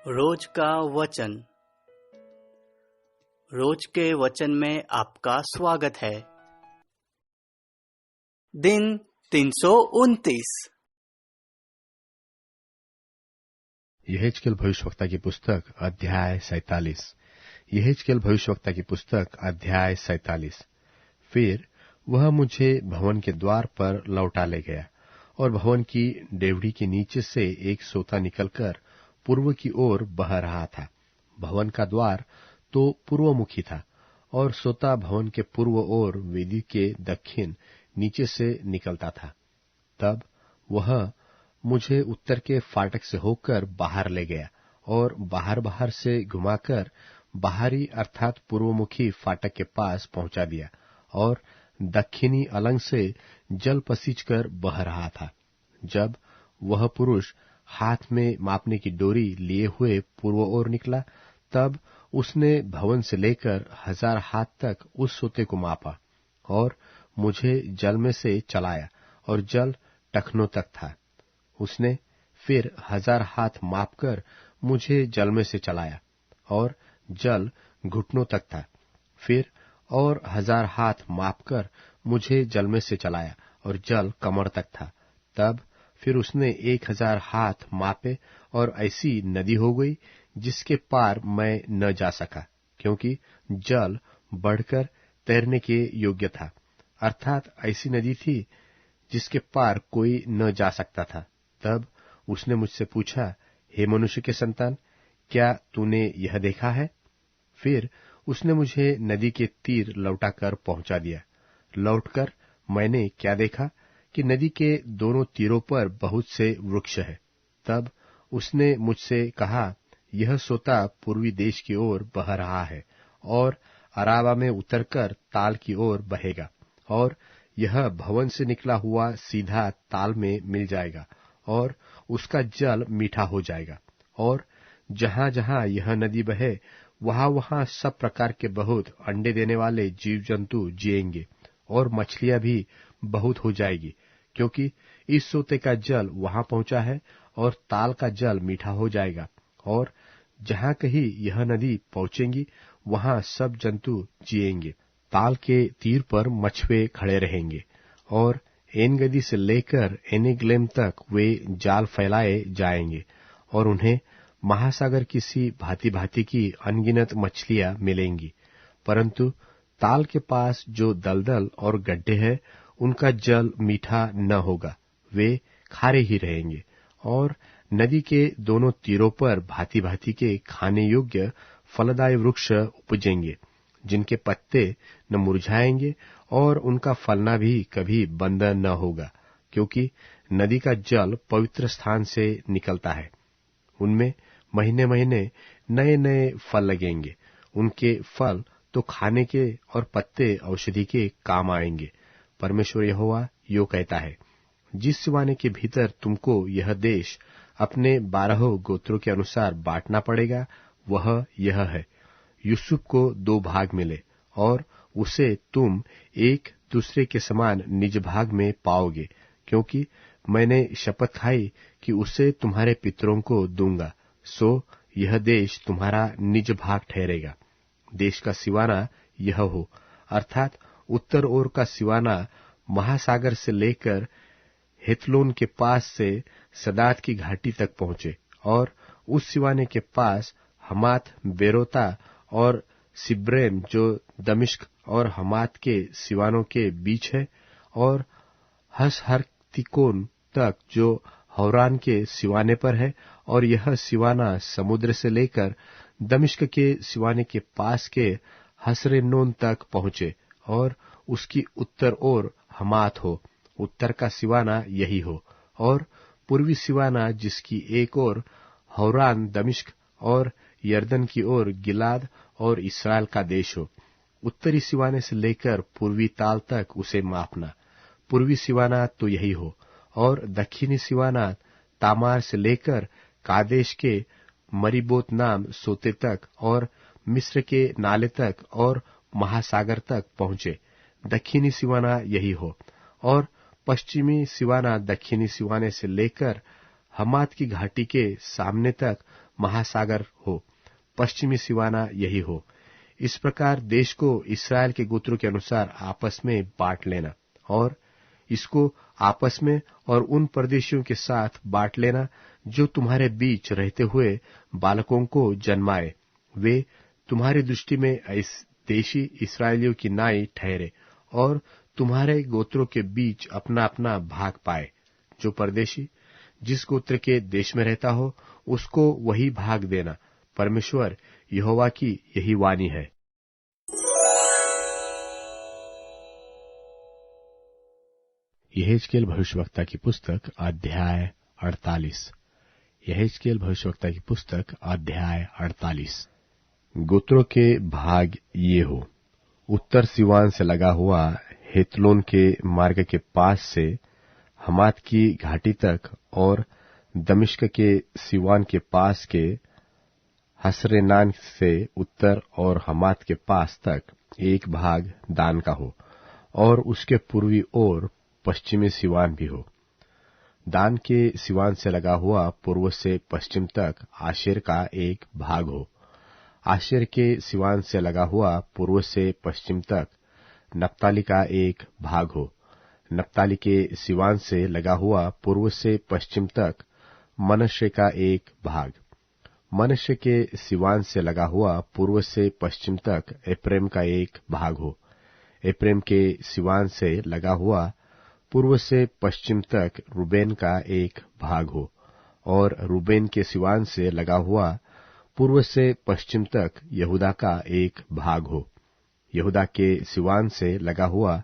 रोज का वचन। रोज के वचन में आपका स्वागत है। दिन 329। यहेजकेल भविष्यवक्ता की पुस्तक अध्याय 47। यहेजकेल भविष्यवक्ता की पुस्तक अध्याय 47। फिर वह मुझे भवन के द्वार पर लौटा ले गया, और भवन की डेवढ़ी के नीचे से एक सोता निकलकर पूर्व की ओर बह रहा था। भवन का द्वार तो पूर्वमुखी था, और सोता भवन के पूर्व ओर वेदी के दक्षिण नीचे से निकलता था। तब वह मुझे उत्तर के फाटक से होकर बाहर ले गया, और बाहर से घुमाकर बाहरी अर्थात पूर्वमुखी फाटक के पास पहुंचा दिया, और दक्षिणी अलंग से जल पसीजकर बह रहा था। जब वह पुरुष हाथ में मापने की डोरी लिए हुए पूर्व ओर निकला, तब उसने भवन से लेकर 1000 हाथ तक उस सोते को मापा, और मुझे जल में से चलाया, और जल टखनों तक था। उसने फिर 1000 हाथ मापकर मुझे जल में से चलाया, और जल घुटनों तक था। फिर और 1000 हाथ मापकर मुझे जल में से चलाया, और जल कमर तक था। तब फिर उसने 1000 हाथ मापे, और ऐसी नदी हो गई जिसके पार मैं न जा सका, क्योंकि जल बढ़कर तैरने के योग्य था। अर्थात ऐसी नदी थी जिसके पार कोई न जा सकता था। तब उसने मुझसे पूछा, हे मनुष्य के संतान, क्या तूने यह देखा है? फिर उसने मुझे नदी के तीर लौटाकर पहुंचा दिया। लौटकर मैंने क्या देखा कि नदी के दोनों तीरों पर बहुत से वृक्ष है। तब उसने मुझसे कहा, यह सोता पूर्वी देश की ओर बह रहा है, और अराबा में उतरकर ताल की ओर बहेगा, और यह भवन से निकला हुआ सीधा ताल में मिल जाएगा, और उसका जल मीठा हो जाएगा। और जहां जहां यह नदी बहे, वहां वहां सब प्रकार के बहुत अंडे देने वाले जीव जंतु जिएंगे, और मछलियां भी बहुत हो जाएगी, क्योंकि इस सोते का जल वहां पहुंचा है, और ताल का जल मीठा हो जाएगा। और जहां कहीं यह नदी पहुंचेगी, वहां सब जंतु जिएंगे। ताल के तीर पर मछुए खड़े रहेंगे, और एनगदी से लेकर एनेग्लेम तक वे जाल फैलाए जाएंगे, और उन्हें महासागर की सी भांति भांति की अनगिनत मछलियां मिलेंगी। परंतु ताल के पास जो दलदल और गड्ढे हैं, उनका जल मीठा न होगा, वे खारे ही रहेंगे। और नदी के दोनों तीरों पर भांति भांति के खाने योग्य फलदायी वृक्ष उपजेंगे, जिनके पत्ते न मुरझाएंगे, और उनका फलना भी कभी बंद न होगा, क्योंकि नदी का जल पवित्र स्थान से निकलता है। उनमें महीने महीने नए नए फल लगेंगे। उनके फल तो खाने के, और पत्ते औषधि के काम आएंगे। परमेश्वर यहोवा यो कहता है, जिस सिवाने के भीतर तुमको यह देश अपने 12 गोत्रों के अनुसार बांटना पड़ेगा, वह यह है, यूसुफ को 2 भाग मिले, और उसे तुम एक दूसरे के समान निज भाग में पाओगे, क्योंकि मैंने शपथ खाई कि उसे तुम्हारे पितरों को दूंगा। सो यह देश तुम्हारा निज भाग ठहरेगा। देश का सिवाना यह हो, अर्थात उत्तर ओर का सिवाना महासागर से लेकर हेतलोन के पास से सदात की घाटी तक पहुंचे, और उस सिवाने के पास हमात बेरोता और सिब्रेम जो दमिश्क और हमात के सिवानों के बीच है, और हसहरतिकोन तक जो हौरान के सिवाने पर है, और यह सिवाना समुद्र से लेकर दमिश्क के सिवाने के पास के हसरेनोन तक पहुंचे, और उसकी उत्तर ओर हमात हो। उत्तर का सिवाना यही हो, और पूर्वी सिवाना जिसकी एक ओर हौरान दमिश्क और यर्दन की ओर गिलाद और इस्राएल का देश हो। उत्तरी सिवाने से लेकर पूर्वी ताल तक उसे मापना। पूर्वी सिवाना तो यही हो, और दक्षिणी सिवाना तामार से लेकर कादेश के मरीबोत नाम सोते तक, और मिस्र के नाले तक, और महासागर तक पहुंचे। दक्षिणी सिवाना यही हो, और पश्चिमी सिवाना दक्षिणी सिवाने से लेकर हमात की घाटी के सामने तक महासागर हो, पश्चिमी सीमाना यही हो। इस प्रकार देश को इस्राएल के गोत्रों के अनुसार आपस में बांट लेना और इसको आपस में और उन परदेशियों के साथ बांट लेना जो तुम्हारे बीच रहते हुए बालकों को जन्माए, वे तुम्हारी दृष्टि में देशी इस्राएलियों की नाई ठहरे और तुम्हारे गोत्रों के बीच अपना अपना भाग पाए। जो परदेशी जिस गोत्र के देश में रहता हो उसको वही भाग देना। परमेश्वर यहोवा की यही वाणी है। यहेजकेल भविष्यवक्ता की पुस्तक अध्याय 48। यहेजकेल भविष्यवक्ता की पुस्तक अध्याय 48। गोत्रों के भाग ये हो, उत्तर सिवान से लगा हुआ हेतलोन के मार्ग के पास से हमात की घाटी तक और दमिश्क के सिवान के पास के हसरेनान से उत्तर और हमात के पास तक एक भाग दान का हो और उसके पूर्वी ओर पश्चिमी सिवान भी हो। दान के सिवान से लगा हुआ पूर्व से पश्चिम तक आशेर का एक भाग हो। आशेर के सिवान से लगा हुआ पूर्व से पश्चिम तक नप्ताली का एक भाग हो। नप्ताली के सिवान से लगा हुआ पूर्व से पश्चिम तक मनश्शे का एक भाग। मनश्शे के सिवान से लगा हुआ पूर्व से पश्चिम तक एप्रैम का एक भाग हो। एप्रैम के सिवान से लगा हुआ पूर्व से पश्चिम तक रूबेन का एक भाग हो और रूबेन के सिवान से लगा हुआ पूर्व से पश्चिम तक यहूदा का एक भाग हो। यहूदा के सिवान से लगा हुआ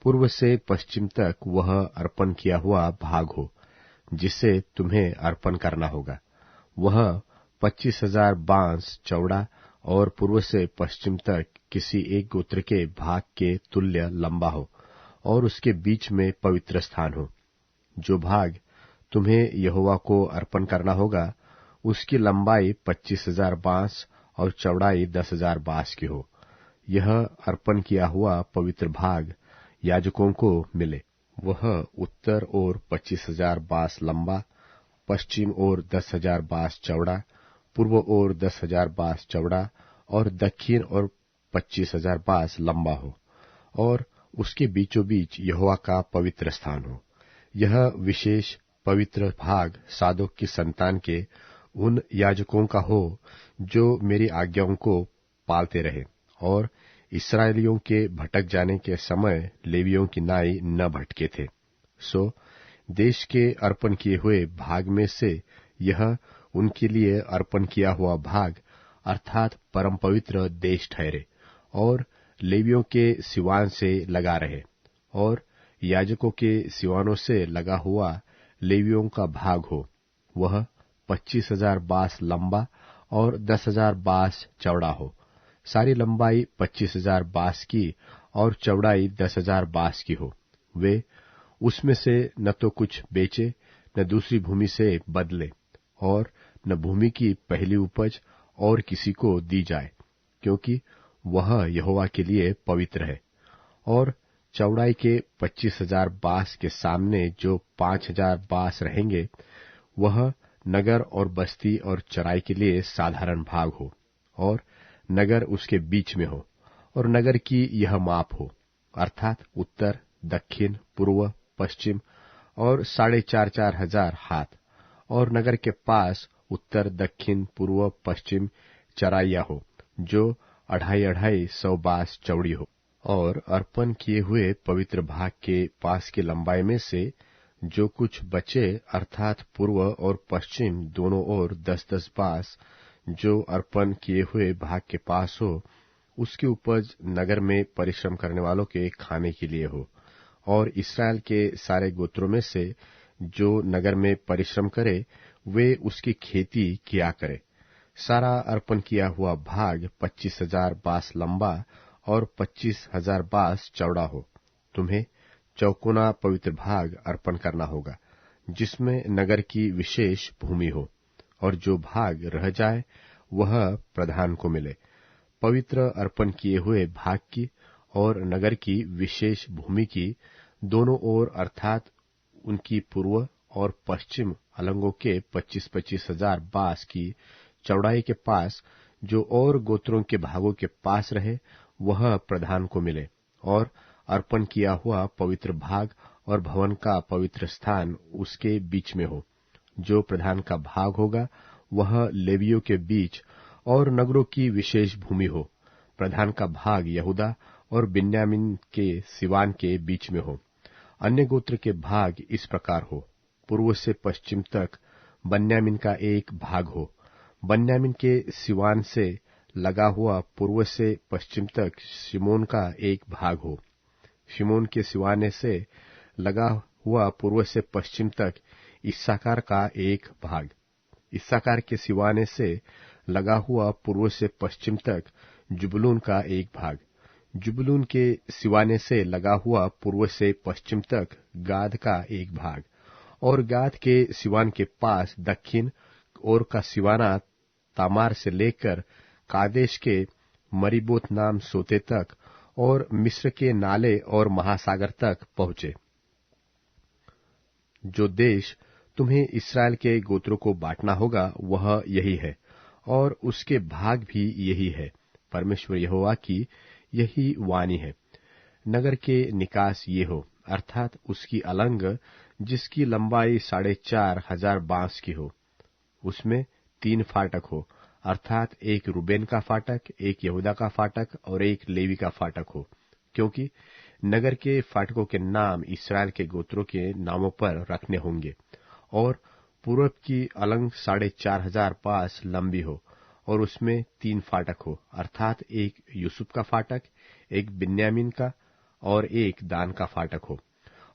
पूर्व से पश्चिम तक वह अर्पण किया हुआ भाग हो जिसे तुम्हें अर्पण करना होगा। वह 25,000 बांस चौड़ा और पूर्व से पश्चिम तक किसी एक गोत्र के भाग के तुल्य लंबा हो और उसके बीच में पवित्र स्थान हो। जो भाग तुम्हें यहोवा को अर्पण करना होगा उसकी लंबाई 25,000 बांस और चौड़ाई 10,000 बांस की हो। यह अर्पण किया हुआ पवित्र भाग याजकों को मिले। वह उत्तर ओर 25,000 बांस लंबा, पश्चिम ओर 10,000 बांस चौड़ा, पूर्व ओर 10,000 बांस चौड़ा और दक्षिण ओर 25,000 बांस लंबा हो और उसके बीचों बीच यहोवा का पवित्र स्थान हो। यह विशेष पवित्र भाग सादोक की संतान के उन याजकों का हो जो मेरी आज्ञाओं को पालते रहे और इस्राएलियों के भटक जाने के समय लेवियों की नाई न भटके थे। सो देश के अर्पण किए हुए भाग में से यह उनके लिए अर्पण किया हुआ भाग अर्थात परम पवित्र देश ठहरे और लेवियों के सिवान से लगा रहे और याजकों के सिवानों से लगा हुआ लेवियों का भाग हो। वह 25,000 बांस लंबा और 10,000 बांस चौड़ा हो। सारी लंबाई 25,000 बांस की और चौड़ाई 10,000 बांस की हो। वे उसमें से न तो कुछ बेचे न दूसरी भूमि से बदले और न भूमि की पहली उपज और किसी को दी जाए, क्योंकि वह यहोवा के लिए पवित्र है। और चौड़ाई के 25,000 बांस के सामने जो 5,000 बांस रहेंगे वह नगर और बस्ती और चराई के लिए साधारण भाग हो और नगर उसके बीच में हो और नगर की यह माप हो अर्थात उत्तर, दक्षिण, पूर्व, पश्चिम और 4,500 हजार हाथ और नगर के पास उत्तर, दक्षिण, पूर्व, पश्चिम चराइया हो जो 250-250 बांस चौड़ी हो। और अर्पण किए हुए पवित्र भाग के पास की लंबाई में से जो कुछ बचे अर्थात पूर्व और पश्चिम दोनों ओर 10-10 बांस जो अर्पण किए हुए भाग के पास हो, उसकी उपज नगर में परिश्रम करने वालों के खाने के लिए हो। और इस्राएल के सारे गोत्रों में से जो नगर में परिश्रम करे वे उसकी खेती किया करे। सारा अर्पण किया हुआ भाग 25,000 बांस लंबा और 25,000 बांस चौड़ा हो। तुम्हें चौकोना पवित्र भाग अर्पण करना होगा जिसमें नगर की विशेष भूमि हो और जो भाग रह जाए वह प्रधान को मिले। पवित्र अर्पण किए हुए भाग की और नगर की विशेष भूमि की दोनों ओर अर्थात उनकी पूर्व और पश्चिम अलंगों के 25,000 बांस की चौड़ाई के पास जो और गोत्रों के भागों के पास रहे वह प्रधान को मिले, और अर्पण किया हुआ पवित्र भाग और भवन का पवित्र स्थान उसके बीच में हो। जो प्रधान का भाग होगा वह लेवियों के बीच और नगरों की विशेष भूमि हो। प्रधान का भाग यहूदा और बिन्यामीन के सिवान के बीच में हो। अन्य गोत्र के भाग इस प्रकार हो, पूर्व से पश्चिम तक बन्यामीन का एक भाग हो। बन्यामीन के सिवान से लगा हुआ पूर्व से पश्चिम तक शिमोन का एक भाग हो। शिमोन के सिवाने से लगा हुआ पूर्व से पश्चिम तक इस्साकार का एक भाग। इस्साकार के सिवाने से लगा हुआ पूर्व से पश्चिम तक जुबलून का एक भाग। जुबलून के सिवाने से लगा हुआ पूर्व से पश्चिम तक गाद का एक भाग, और गाद के सिवान के पास दक्षिण ओर का सिवाना तामार से लेकर कादेश के मरीबोत नाम सोते तक और मिस्र के नाले और महासागर तक पहुंचे। जो देश तुम्हें इस्राएल के गोत्रों को बांटना होगा वह यही है, और उसके भाग भी यही है। परमेश्वर यहोवा की यही वाणी है। नगर के निकास ये हो, अर्थात उसकी अलंग जिसकी लंबाई 4,500 बांस की हो। उसमें 3 फाटक हो, अर्थात एक रूबेन का फाटक, एक यहूदा का फाटक और एक लेवी का फाटक हो, क्योंकि नगर के फाटकों के नाम इस्राएल के गोत्रों के नामों पर रखने होंगे। और पूरब की अलंग 4,500 पास लंबी हो, और उसमें 3 फाटक हो, अर्थात एक यूसुफ का फाटक, एक बिन्यामीन का और एक दान का फाटक हो।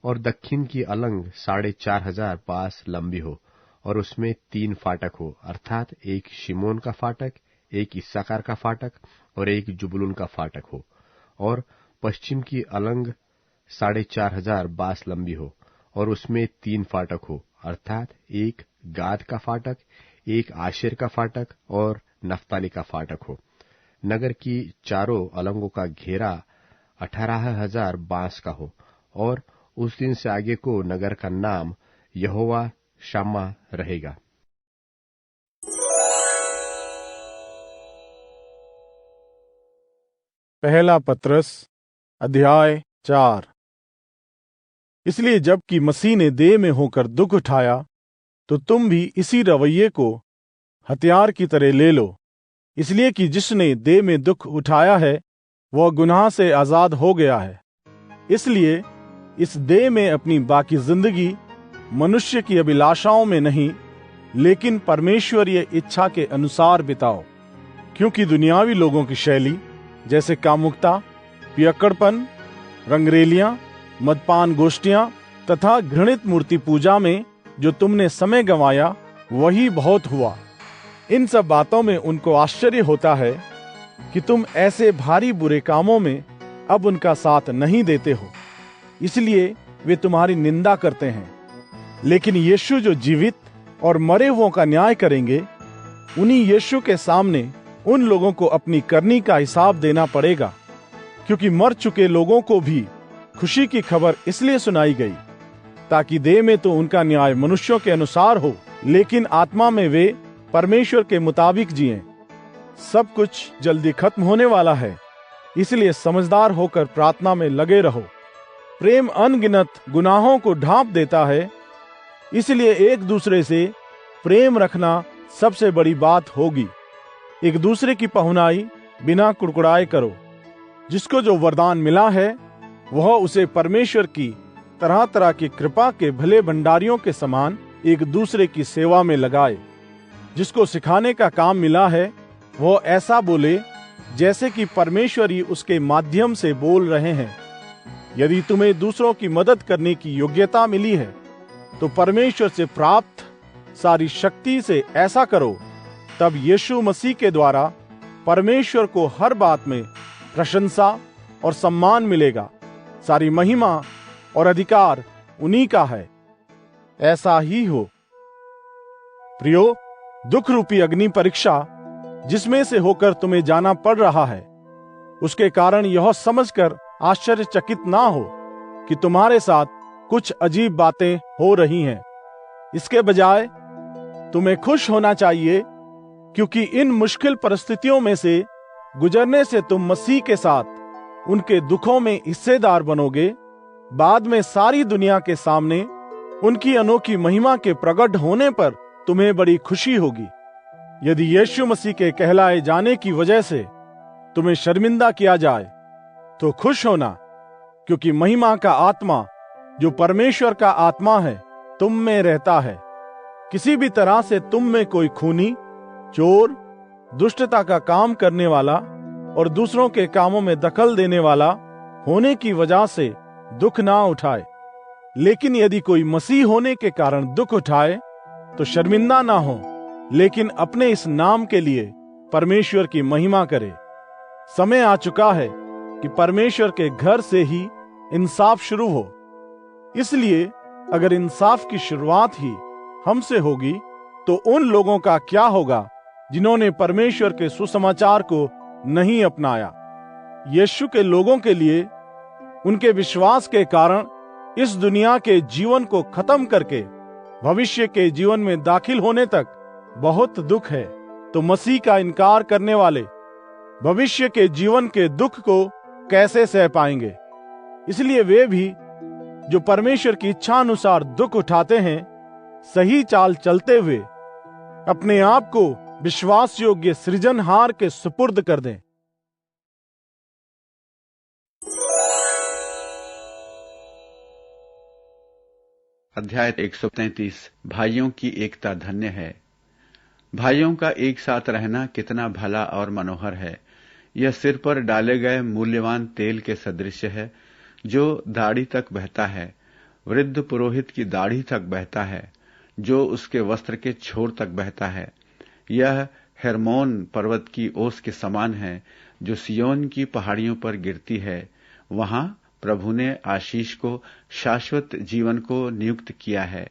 और दक्षिण की अलंग 4,500 पास लंबी हो, और उसमें 3 फाटक हो, अर्थात एक शिमोन का फाटक, एक इस्साकार का फाटक और एक जुबलून का फाटक हो। और पश्चिम की अलंग 4,500 बास लंबी हो, और उसमें 3 फाटक हो, अर्थात एक गाद का फाटक, एक आशेर का फाटक और नफ्ताली का फाटक हो। नगर की चारों अलंगों का घेरा 18,000 बांस का हो, और उस दिन से आगे को नगर का नाम यहोवा शामा रहेगा। पहला पत्रस अध्याय 4। इसलिए जबकि मसीह ने देह में होकर दुख उठाया, तो तुम भी इसी रवैये को हथियार की तरह ले लो। इसलिए कि जिसने देह में दुख उठाया है वह गुनाह से आजाद हो गया है। इसलिए इस देह में अपनी बाकी जिंदगी मनुष्य की अभिलाषाओं में नहीं, लेकिन परमेश्वरीय इच्छा के अनुसार बिताओ। क्योंकि दुनियावी लोगों की शैली, जैसे कामुकता, पियक्कड़पन, रंगरेलियां, मदपान गोष्ठियां तथा घृणित मूर्ति पूजा में जो तुमने समय गंवाया, वही बहुत हुआ। इन सब बातों में उनको आश्चर्य होता है कि तुम ऐसे भारी बुरे कामों में अब उनका साथ नहीं देते हो, इसलिए वे तुम्हारी निंदा करते हैं। लेकिन यीशु जो जीवित और मरे हुओं का न्याय करेंगे, उन्हीं यीशु के सामने उन लोगों को अपनी करनी का हिसाब देना पड़ेगा। क्योंकि मर चुके लोगों को भी खुशी की खबर इसलिए सुनाई गई, ताकि देह में तो उनका न्याय मनुष्यों के अनुसार हो, लेकिन आत्मा में वे परमेश्वर के मुताबिक जिएं। सब कुछ जल्दी खत्म होने वाला है, इसलिए समझदार होकर प्रार्थना में लगे रहो। प्रेम अनगिनत गुनाहों को ढांप देता है, इसलिए एक दूसरे से प्रेम रखना सबसे बड़ी बात होगी। एक दूसरे की पहुनाई बिना कुड़कुड़ाए करो। जिसको जो वरदान मिला है वह उसे परमेश्वर की तरह तरह की कृपा के भले भंडारियों के समान एक दूसरे की सेवा में लगाए। जिसको सिखाने का काम मिला है वह ऐसा बोले जैसे कि परमेश्वर ही उसके माध्यम से बोल रहे हैं। यदि तुम्हें दूसरों की मदद करने की योग्यता मिली है तो परमेश्वर से प्राप्त सारी शक्ति से ऐसा करो। तब यीशु मसीह के द्वारा परमेश्वर को हर बात में प्रशंसा और सम्मान मिलेगा। सारी महिमा और अधिकार उन्हीं का है। ऐसा ही हो। प्रियो, दुख रूपी अग्नि परीक्षा जिसमें से होकर तुम्हें जाना पड़ रहा है, उसके कारण यह समझकर आश्चर्यचकित ना हो कि तुम्हारे साथ कुछ अजीब बातें हो रही हैं। इसके बजाय तुम्हें खुश होना चाहिए, क्योंकि इन मुश्किल परिस्थितियों में से गुजरने से तुम मसीह के साथ उनके दुखों में हिस्सेदार बनोगे। बाद में सारी दुनिया के सामने उनकी अनोखी महिमा के प्रकट होने पर तुम्हें बड़ी खुशी होगी। यदि यीशु मसीह के कहलाए जाने की वजह से तुम्हें शर्मिंदा किया जाए तो खुश होना, क्योंकि महिमा का आत्मा जो परमेश्वर का आत्मा है तुम में रहता है। किसी भी तरह से तुम में कोई खूनी, चोर, दुष्टता का काम करने वाला और दूसरों के कामों में दखल देने वाला होने की वजह से दुख ना उठाए। लेकिन यदि कोई मसीह होने के कारण दुख उठाए तो शर्मिंदा ना हो, लेकिन अपने इस नाम के लिए परमेश्वर की महिमा करे। समय आ चुका है कि परमेश्वर के घर से ही इंसाफ शुरू हो। इसलिए अगर इंसाफ की शुरुआत ही हमसे होगी तो उन लोगों का क्या होगा जिन्होंने परमेश्वर के सुसमाचार को नहीं अपनाया। यीशु के लोगों के लिए उनके विश्वास के कारण इस दुनिया के जीवन को खत्म करके भविष्य के जीवन में दाखिल होने तक बहुत दुख है। तो मसीह का इनकार करने वाले भविष्य के जीवन के दुख को कैसे सह पाएंगे? इसलिए वे भी जो परमेश्वर की इच्छा अनुसार दुख उठाते हैं, सही चाल चलते हुए अपने आप को विश्वास योग्य सृजनहार के सुपुर्द कर दें। अध्याय 133। भाइयों की एकता धन्य है। भाइयों का एक साथ रहना कितना भला और मनोहर है। यह सिर पर डाले गए मूल्यवान तेल के सदृश है, जो दाढ़ी तक बहता है, वृद्ध पुरोहित की दाढ़ी तक बहता है, जो उसके वस्त्र के छोर तक बहता है। यह हेर्मोन पर्वत की ओस के समान है, जो सियोन की पहाड़ियों पर गिरती है। वहां प्रभु ने आशीष को, शाश्वत जीवन को नियुक्त किया है।